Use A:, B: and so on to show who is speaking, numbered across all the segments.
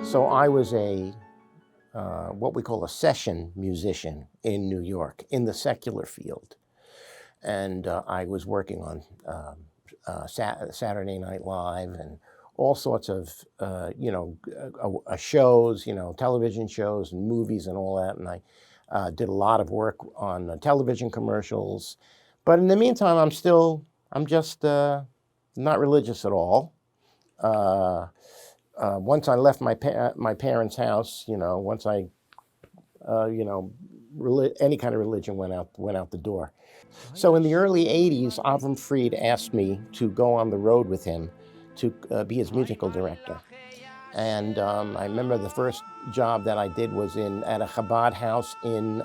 A: So I was what we call a session musician in New York, in the secular field. And I was working on Saturday Night Live and all sorts of, shows, television shows and movies and all that. And I did a lot of work on television commercials. But in the meantime, I'm just not religious at all. Once I left my parents' house, once I, any kind of religion went out the door. So in the early 80s, Avraham Frid asked me to go on the road with him to be his musical director. And I remember the first job that I did was at a Chabad house in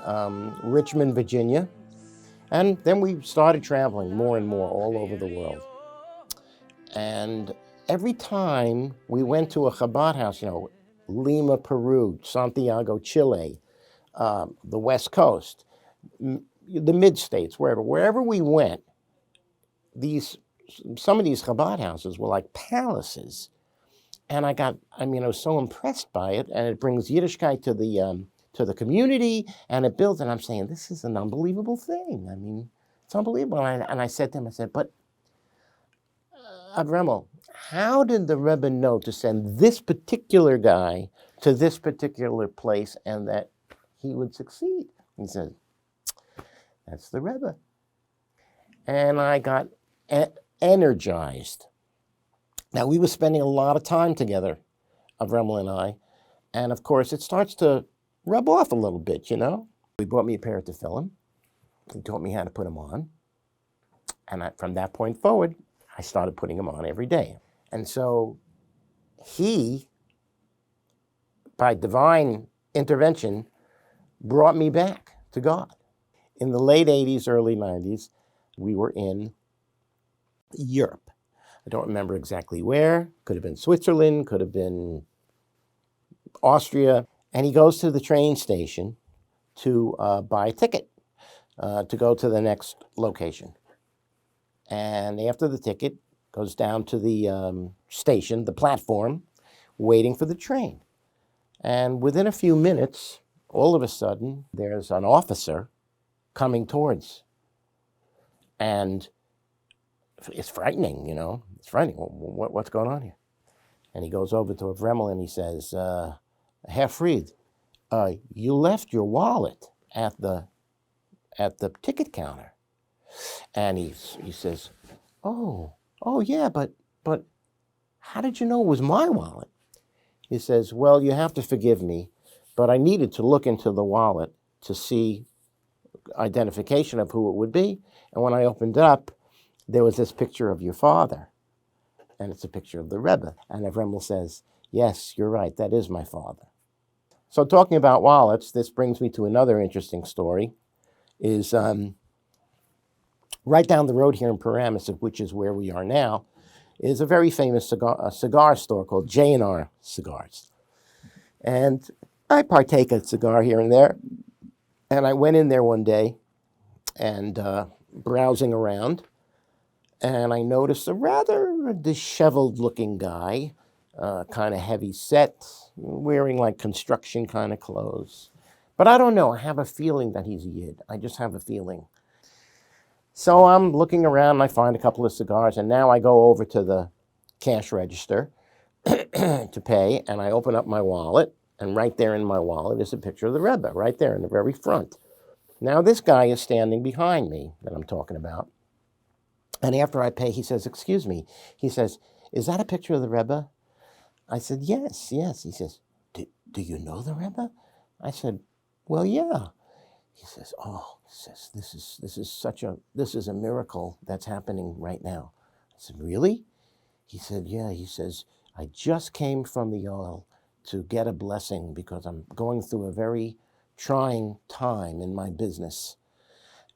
A: Richmond, Virginia. And then we started traveling more and more all over the world. And every time we went to a Chabad house, Lima, Peru, Santiago, Chile, the West Coast, the mid-states, wherever we went, some of these Chabad houses were like palaces. And I was so impressed by it, and it brings Yiddishkeit to the community, and it builds, and I'm saying, this is an unbelievable thing. It's unbelievable. And I said to him, but Abraham, how did the Rebbe know to send this particular guy to this particular place and that he would succeed? He said, that's the Rebbe. And I got energized. Now, we were spending a lot of time together, Abraham and I, and of course, it starts to rub off a little bit, He bought me a pair of tefillin. He taught me how to put them on. And from that point forward, I started putting them on every day. And so he, by divine intervention, brought me back to God. In the late 80s, early 90s, we were in Europe. I don't remember exactly where. Could have been Switzerland, could have been Austria. And he goes to the train station to buy a ticket to go to the next location. And after the ticket, goes down to the station, the platform, waiting for the train. And within a few minutes, all of a sudden, there's an officer coming towards. And it's frightening, It's frightening. What's going on here? And he goes over to Avremel and he says, Herr Frid, you left your wallet at the ticket counter. And he says, oh yeah, but how did you know it was my wallet? He says, well, you have to forgive me, but I needed to look into the wallet to see identification of who it would be. And when I opened it up, there was this picture of your father. And it's a picture of the Rebbe. And Avremel says, yes, you're right, that is my father. So talking about wallets, this brings me to another interesting story, is right down the road here in Paramus, which is where we are now, is a very famous cigar store called J&R Cigars. And I partake a cigar here and there. And I went in there one day and browsing around, and I noticed a rather disheveled-looking guy, kind of heavy set, wearing like construction kind of clothes. But I don't know, I have a feeling that he's a Yid. I just have a feeling. So I'm looking around and I find a couple of cigars, and now I go over to the cash register to pay, and I open up my wallet, and right there in my wallet is a picture of the Rebbe, right there in the very front. Now this guy is standing behind me that I'm talking about, and after I pay, he says, excuse me, he says, is that a picture of the Rebbe? I said, yes. He says, do you know the Rebbe? I said, well, yeah. He says, this is a miracle that's happening right now. I said, really? He said, yeah. He says, I just came from the Yoel to get a blessing because I'm going through a very trying time in my business.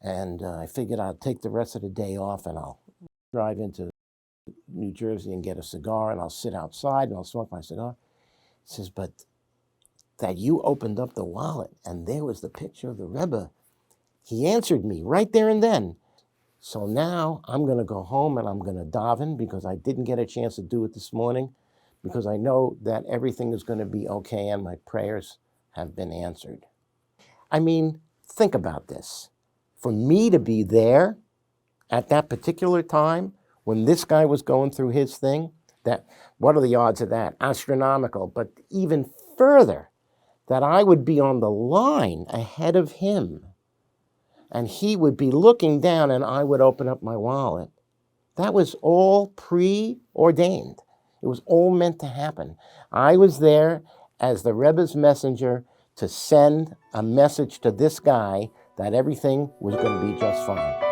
A: And I figured I'd take the rest of the day off and I'll drive into New Jersey and get a cigar, and I'll sit outside and I'll smoke my cigar. He says, but that you opened up the wallet and there was the picture of the Rebbe. He answered me right there and then. So now I'm going to go home and I'm going to daven because I didn't get a chance to do it this morning. because I know that everything is going to be okay and my prayers have been answered. I mean, think about this. For me to be there at that particular time when this guy was going through his thing, what are the odds of that? Astronomical. But even further, that I would be on the line ahead of him and he would be looking down and I would open up my wallet. That was all preordained. It was all meant to happen. I was there as the Rebbe's messenger to send a message to this guy that everything was going to be just fine.